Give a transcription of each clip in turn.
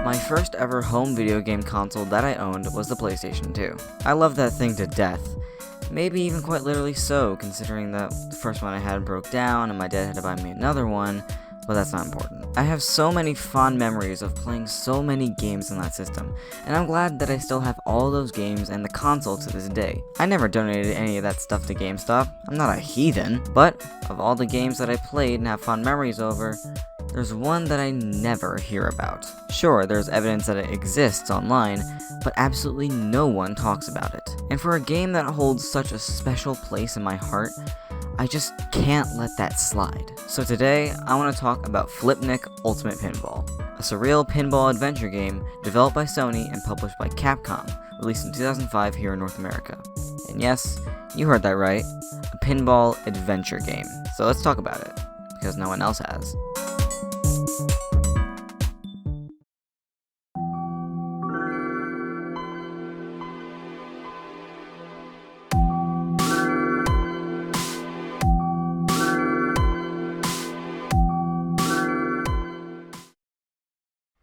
My first ever home video game console that I owned was the PlayStation 2. I loved that thing to death. Maybe even quite literally so, considering that the first one I had broke down and my dad had to buy me another one, but that's not important. I have so many fond memories of playing so many games in that system, and I'm glad that I still have all those games and the console to this day. I never donated any of that stuff to GameStop. I'm not a heathen, but of all the games that I played and have fond memories over, there's one that I never hear about. Sure, there's evidence that it exists online, but absolutely no one talks about it. And for a game that holds such a special place in my heart, I just can't let that slide. So today, I want to talk about Flipnic Ultimate Pinball, a surreal pinball adventure game developed by Sony and published by Capcom, released in 2005 here in North America. And yes, you heard that right, a pinball adventure game. So let's talk about it, because no one else has.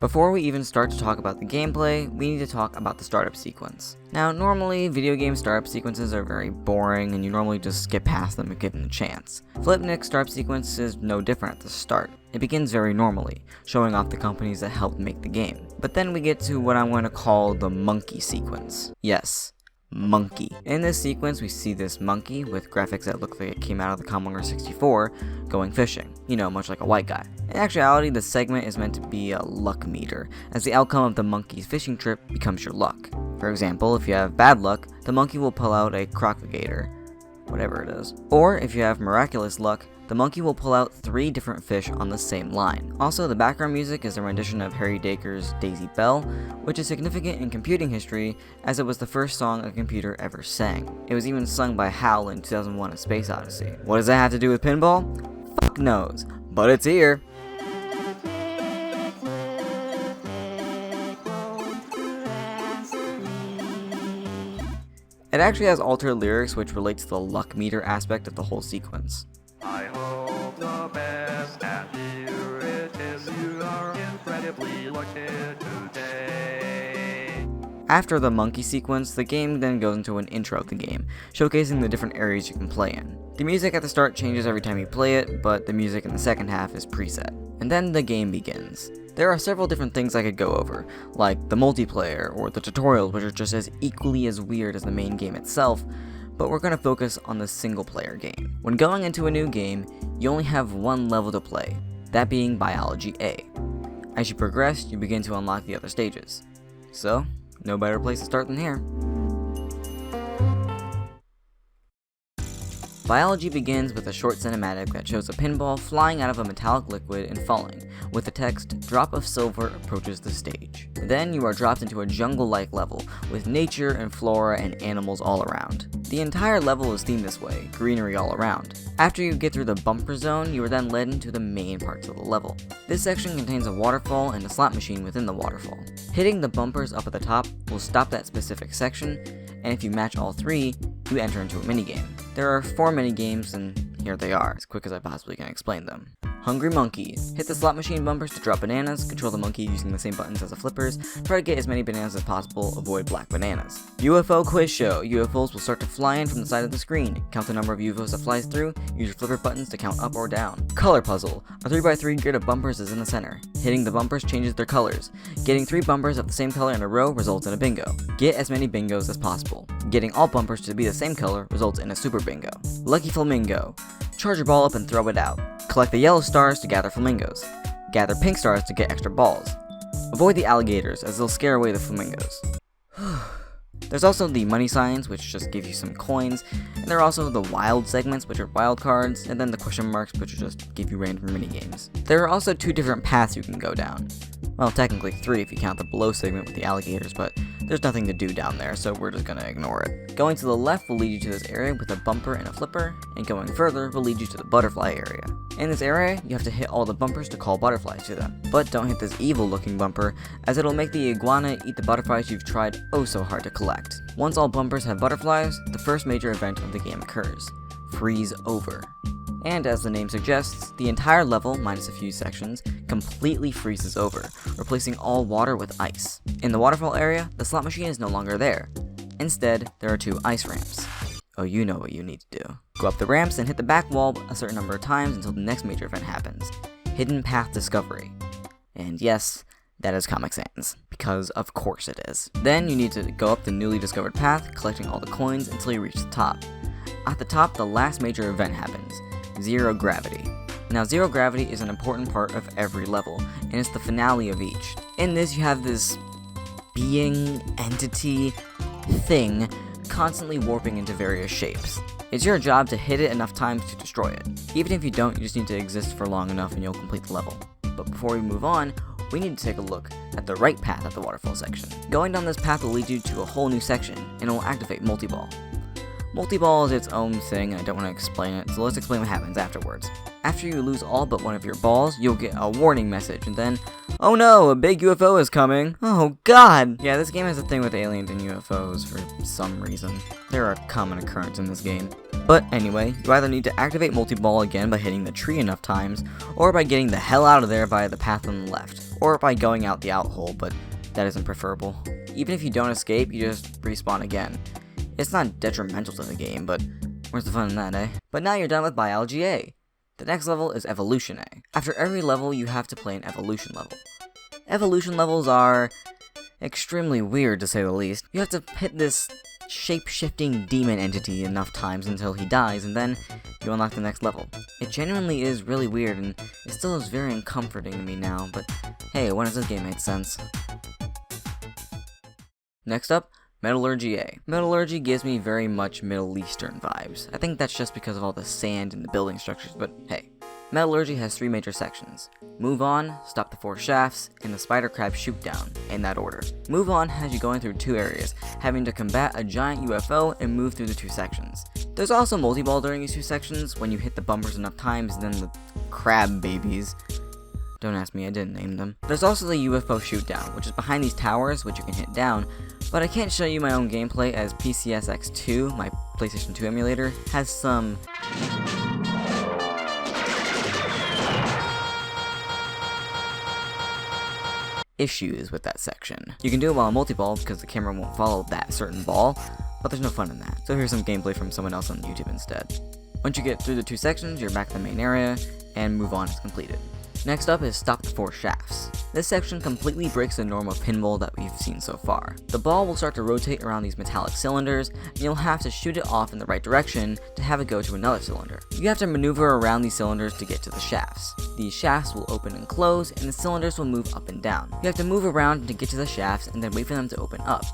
Before we even start to talk about the gameplay, we need to talk about the startup sequence. Now, normally, video game startup sequences are very boring, and you normally just skip past them if given a chance. Flipnic's startup sequence is no different at the start. It begins very normally, showing off the companies that helped make the game. But then we get to what I'm going to call the monkey sequence. Yes, monkey. In this sequence, we see this monkey with graphics that look like it came out of the Commodore 64 going fishing. You know, much like a white guy. In actuality, the segment is meant to be a luck meter, as the outcome of the monkey's fishing trip becomes your luck. For example, if you have bad luck, the monkey will pull out a crocagator, whatever it is. Or if you have miraculous luck, the monkey will pull out 3 different fish on the same line. Also, the background music is a rendition of Harry Dacre's Daisy Bell, which is significant in computing history as it was the first song a computer ever sang. It was even sung by HAL in 2001: A Space Odyssey. What does that have to do with pinball? Fuck knows, but it's here. It actually has altered lyrics which relate to the luck meter aspect of the whole sequence. I hope the best, and here it is, you are incredibly lucky today. After the monkey sequence, the game then goes into an intro of the game, showcasing the different areas you can play in. The music at the start changes every time you play it, but the music in the second half is preset. And then the game begins. There are several different things I could go over, like the multiplayer or the tutorials, which are just as equally as weird as the main game itself, but we're going to focus on the single player game. When going into a new game, you only have one level to play, that being Biology A. As you progress, you begin to unlock the other stages. So, no better place to start than here. Biology begins with a short cinematic that shows a pinball flying out of a metallic liquid and falling, with the text, "Drop of silver approaches the stage." Then you are dropped into a jungle-like level, with nature and flora and animals all around. The entire level is themed this way, greenery all around. After you get through the bumper zone, you are then led into the main parts of the level. This section contains a waterfall and a slot machine within the waterfall. Hitting the bumpers up at the top will stop that specific section, and if you match all 3, you enter into a minigame. There are 4 minigames, and here they are, as quick as I possibly can explain them. Hungry Monkey. Hit the slot machine bumpers to drop bananas, control the monkey using the same buttons as the flippers, try to get as many bananas as possible, avoid black bananas. UFO Quiz Show. UFOs will start to fly in from the side of the screen. Count the number of UFOs that flies through, use your flipper buttons to count up or down. Color Puzzle. A 3x3 grid of bumpers is in the center. Hitting the bumpers changes their colors. Getting 3 bumpers of the same color in a row results in a bingo. Get as many bingos as possible. Getting all bumpers to be the same color results in a super bingo. Lucky Flamingo. Charge your ball up and throw it out. Collect the yellow stars to gather flamingos. Gather pink stars to get extra balls. Avoid the alligators as they'll scare away the flamingos. There's also the money signs, which just give you some coins, and there are also the wild segments, which are wild cards, and then the question marks, which just give you random minigames. There are also 2 different paths you can go down. Well, technically 3 if you count the below segment with the alligators, but there's nothing to do down there, so we're just gonna ignore it. Going to the left will lead you to this area with a bumper and a flipper, and going further will lead you to the butterfly area. In this area, you have to hit all the bumpers to call butterflies to them. But don't hit this evil looking bumper, as it'll make the iguana eat the butterflies you've tried oh so hard to collect. Once all bumpers have butterflies, the first major event of the game occurs. freeze over. And as the name suggests, the entire level, minus a few sections, completely freezes over, replacing all water with ice. In the waterfall area, the slot machine is no longer there. Instead, there are 2 ice ramps. Oh, you know what you need to do. Go up the ramps and hit the back wall a certain number of times until the next major event happens. Hidden Path Discovery. And yes, that is Comic Sans, because of course it is. Then you need to go up the newly discovered path, collecting all the coins until you reach the top. At the top, the last major event happens. Zero Gravity. Now, Zero Gravity is an important part of every level, and it's the finale of each. In this, you have this being, entity, thing, constantly warping into various shapes. It's your job to hit it enough times to destroy it. Even if you don't, you just need to exist for long enough and you'll complete the level. But before we move on, we need to take a look at the right path at the waterfall section. Going down this path will lead you to a whole new section, and it will activate Multi-Ball. Multi-Ball is its own thing, and I don't want to explain it, so let's explain what happens afterwards. After you lose all but one of your balls, you'll get a warning message, and then, oh no, a big UFO is coming! Oh god! Yeah, this game has a thing with aliens and UFOs for some reason. They're a common occurrence in this game. But anyway, you either need to activate Multi-Ball again by hitting the tree enough times, or by getting the hell out of there via the path on the left, or by going out the out-hole, but that isn't preferable. Even if you don't escape, you just respawn again. It's not detrimental to the game, but where's the fun in that, eh? But now you're done with Biology A. The next level is Evolution A. After every level, you have to play an Evolution level. Evolution levels are extremely weird, to say the least. You have to hit this shape-shifting demon entity enough times until he dies, and then you unlock the next level. It genuinely is really weird, and it still is very uncomforting to me now, but hey, when does this game make sense? Next up, Metallurgy A. Metallurgy gives me very much Middle Eastern vibes. I think that's just because of all the sand and the building structures, but hey. Metallurgy has 3 major sections. Move On, Stop the 4 Shafts, and the Spider Crab Shootdown, in that order. Move On has you going through 2 areas, having to combat a giant UFO and move through the 2 sections. There's also Multi-Ball during these 2 sections, when you hit the bumpers enough times, and then the crab babies. Don't ask me, I didn't name them. There's also the UFO Shootdown, which is behind these towers, which you can hit down, but I can't show you my own gameplay as PCSX2, my PlayStation 2 emulator, has some issues with that section. You can do it while on multi-ball because the camera won't follow that certain ball, but there's no fun in that. So here's some gameplay from someone else on YouTube instead. Once you get through the 2 sections, you're back in the main area, and Move On is completed. Next up is Stop the 4 Shafts. This section completely breaks the norm of pinball that we've seen so far. The ball will start to rotate around these metallic cylinders, and you'll have to shoot it off in the right direction to have it go to another cylinder. You have to maneuver around these cylinders to get to the shafts. These shafts will open and close, and the cylinders will move up and down. You have to move around to get to the shafts and then wait for them to open up.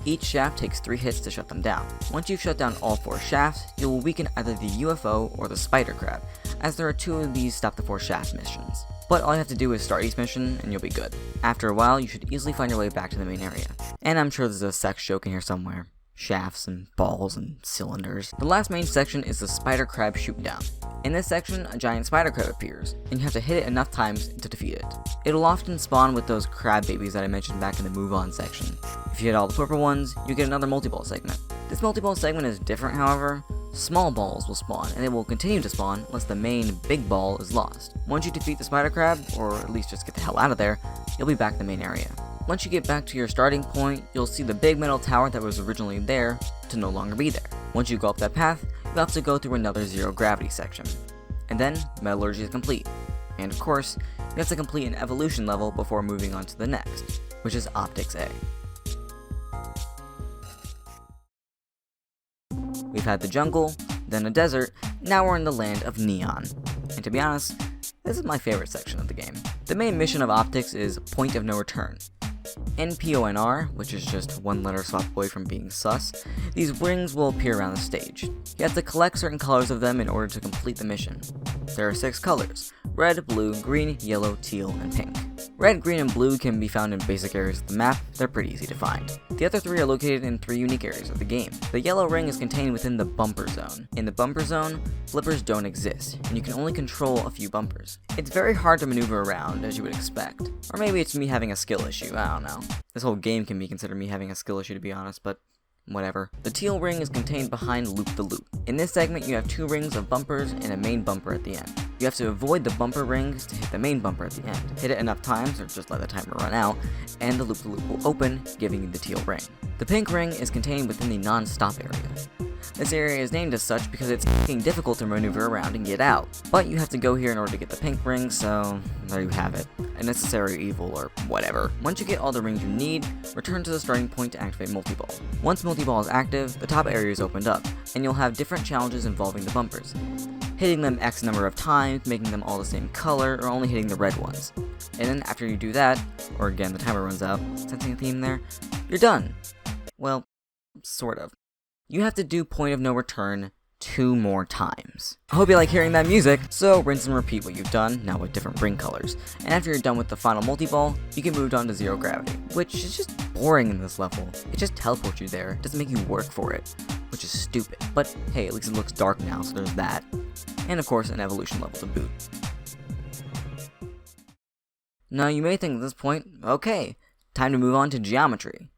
Each shaft takes 3 hits to shut them down. Once you've shut down all 4 shafts, you will weaken either the UFO or the Spider Crab, as there are 2 of these Stop the 4 Shafts missions. But all you have to do is start each mission and you'll be good. After a while, you should easily find your way back to the main area. And I'm sure there's a sex joke in here somewhere. Shafts and balls and cylinders. The last main section is the Spider Crab Shootdown. In this section, a giant spider crab appears, and you have to hit it enough times to defeat it. It'll often spawn with those crab babies that I mentioned back in the Move On section. If you hit all the purple ones, you get another multi-ball segment. This multi-ball segment is different, however. Small balls will spawn, and they will continue to spawn unless the main big ball is lost. Once you defeat the spider crab, or at least just get the hell out of there, you'll be back in the main area. Once you get back to your starting point, you'll see the big metal tower that was originally there to no longer be there. Once you go up that path, you'll have to go through another zero gravity section. And then, Metallurgy is complete. And of course, you have to complete an evolution level before moving on to the next, which is Optics A. We've had the jungle, then a desert, now we're in the land of Neon. And to be honest, this is my favorite section of the game. The main mission of Optics is Point of No Return. NPONR, which is just one letter swap away from being sus, these rings will appear around the stage. You have to collect certain colors of them in order to complete the mission. There are 6 colors: red, blue, green, yellow, teal, and pink. Red, green, and blue can be found in basic areas of the map. They're pretty easy to find. The other 3 are located in 3 unique areas of the game. The yellow ring is contained within the bumper zone. In the bumper zone, flippers don't exist, and you can only control a few bumpers. It's very hard to maneuver around, as you would expect. Or maybe it's me having a skill issue, I don't know. This whole game can be considered me having a skill issue, to be honest, but whatever. The teal ring is contained behind Loop-the-Loop. In this segment, you have 2 rings of bumpers and a main bumper at the end. You have to avoid the bumper rings to hit the main bumper at the end. Hit it enough times, or just let the timer run out, and the Loop-the-Loop will open, giving you the teal ring. The pink ring is contained within the non-stop area. This area is named as such because it's f***ing difficult to maneuver around and get out. But you have to go here in order to get the pink ring, so there you have it. A necessary evil, or whatever. Once you get all the rings you need, return to the starting point to activate multi-ball. Once multi-ball is active, the top area is opened up, and you'll have different challenges involving the bumpers. Hitting them X number of times, making them all the same color, or only hitting the red ones. And then after you do that, or again the timer runs out, sensing a theme there, you're done. Well, sort of. You have to do point of no return 2 more times. I hope you like hearing that music, so rinse and repeat what you've done, now with different ring colors. And after you're done with the final multi-ball, you can move on to zero gravity, which is just boring in this level. It just teleports you there, it doesn't make you work for it, which is stupid. But hey, at least it looks dark now, so there's that. And of course, an evolution level to boot. Now you may think at this point, okay, time to move on to geometry.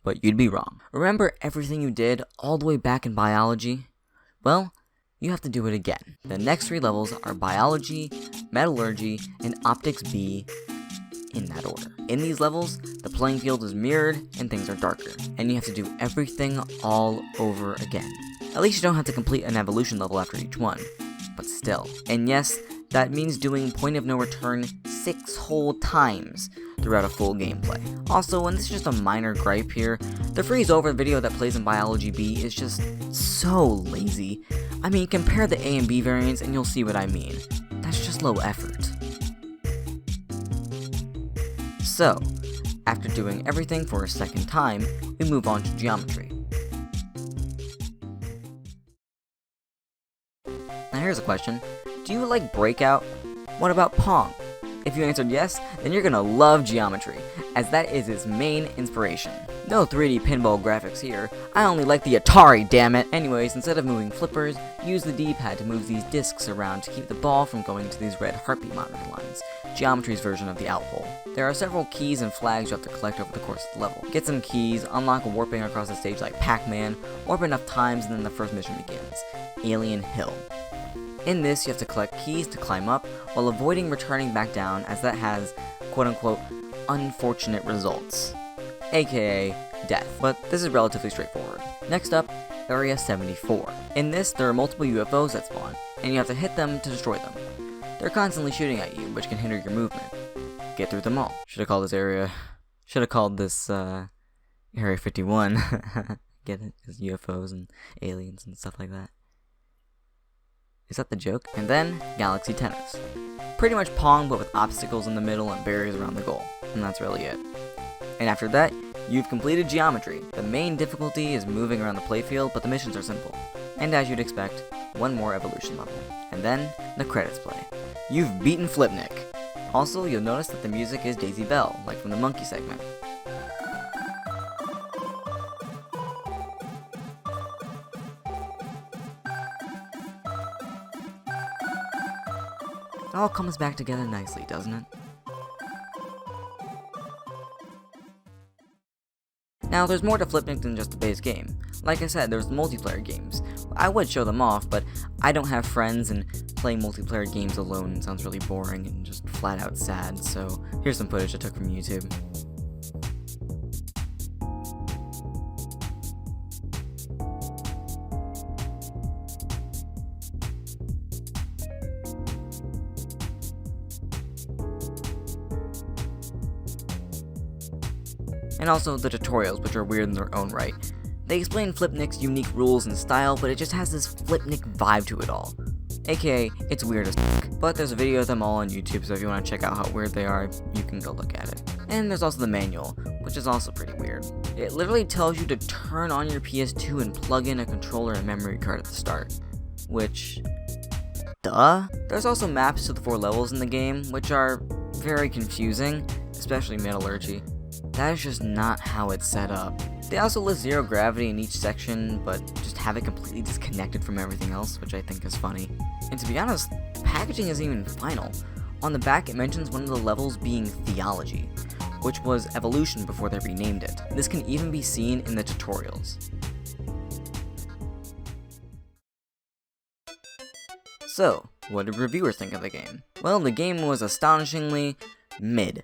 But you'd be wrong. Remember everything you did all the way back in biology? Well, you have to do it again. The next 3 levels are biology, metallurgy, and optics B, in that order. In these levels, the playing field is mirrored and things are darker, and you have to do everything all over again. At least you don't have to complete an evolution level after each one, but still. And yes, that means doing point of no return 6 whole times throughout a full gameplay. Also, and this is just a minor gripe here, the freeze over video that plays in Biology B is just so lazy. I mean, compare the A and B variants and you'll see what I mean. That's just low effort. So, after doing everything for a second time, we move on to geometry. Now here's a question. Do you like Breakout? What about Pong? If you answered yes, then you're gonna love geometry, as that is its main inspiration. No 3D pinball graphics here, I only like the Atari, damn it! Anyways, instead of moving flippers, use the D-pad to move these discs around to keep the ball from going to these red heartbeat monitor lines, geometry's version of the out pole. There are several keys and flags you have to collect over the course of the level. Get some keys, unlock warping across the stage like Pac-Man, warp enough times and then the first mission begins, Alien Hill. In this, you have to collect keys to climb up, while avoiding returning back down, as that has, quote-unquote, unfortunate results, aka death, but this is relatively straightforward. Next up, Area 74. In this, there are multiple UFOs that spawn, and you have to hit them to destroy them. They're constantly shooting at you, which can hinder your movement. Get through them all. Should have called this Area 51. Get it? Because UFOs and aliens and stuff like that. Is that the joke? And then, Galaxy Tennis. Pretty much Pong, but with obstacles in the middle and barriers around the goal. And that's really it. And after that, you've completed geometry. The main difficulty is moving around the playfield, but the missions are simple. And as you'd expect, 1 more evolution level. And then, the credits play. You've beaten Flipnic. Also, you'll notice that the music is Daisy Bell, like from the Monkey segment. It all comes back together nicely, doesn't it? Now, there's more to Flipnic than just the base game. Like I said, there's multiplayer games. I would show them off, but I don't have friends, and playing multiplayer games alone sounds really boring and just flat out sad, so here's some footage I took from YouTube. And also the tutorials, which are weird in their own right. They explain Flipnic's unique rules and style, but it just has this Flipnic vibe to it all. AKA, it's weird as fuck. But there's a video of them all on YouTube, so if you want to check out how weird they are, you can go look at it. And there's also the manual, which is also pretty weird. It literally tells you to turn on your PS2 and plug in a controller and memory card at the start. Which, duh? There's also maps to the 4 levels in the game, which are very confusing, especially metallurgy. That is just not how it's set up. They also list zero gravity in each section, but just have it completely disconnected from everything else, which I think is funny. And to be honest, the packaging isn't even final. On the back it mentions one of the levels being theology, which was evolution before they renamed it. This can even be seen in the tutorials. So, what did reviewers think of the game? Well, the game was astonishingly mid.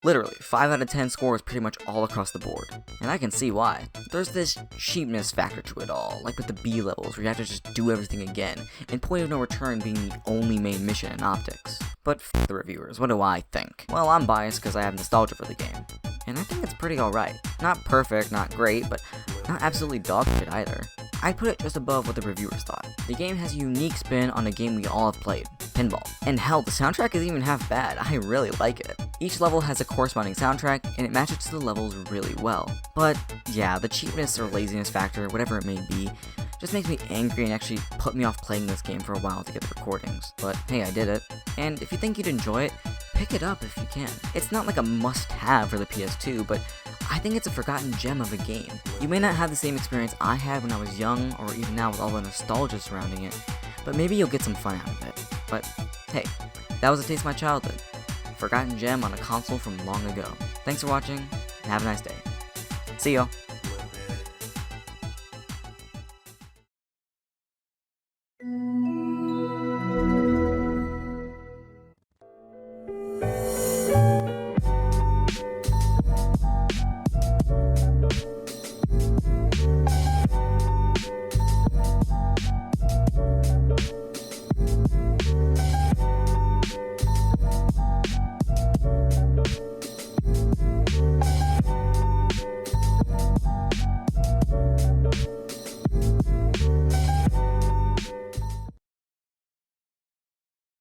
Literally, 5 out of 10 scores pretty much all across the board. And I can see why. There's this cheapness factor to it all, like with the B levels, where you have to just do everything again, and Point of No Return being the only main mission in Optics. But f the reviewers, what do I think? Well, I'm biased because I have nostalgia for the game. And I think it's pretty alright. Not perfect, not great, but not absolutely dog shit either. I'd put it just above what the reviewers thought. The game has a unique spin on a game we all have played, pinball. And hell, the soundtrack isn't even half bad, I really like it. Each level has a corresponding soundtrack, and it matches to the levels really well. But yeah, the cheapness or laziness factor, whatever it may be, just makes me angry and actually put me off playing this game for a while to get the recordings. But hey, I did it. And if you think you'd enjoy it, pick it up if you can. It's not like a must-have for the PS2, but I think it's a forgotten gem of a game. You may not have the same experience I had when I was young, or even now with all the nostalgia surrounding it, but maybe you'll get some fun out of it. But hey, that was a taste of my childhood. Forgotten gem on a console from long ago. Thanks for watching, and have a nice day. See y'all.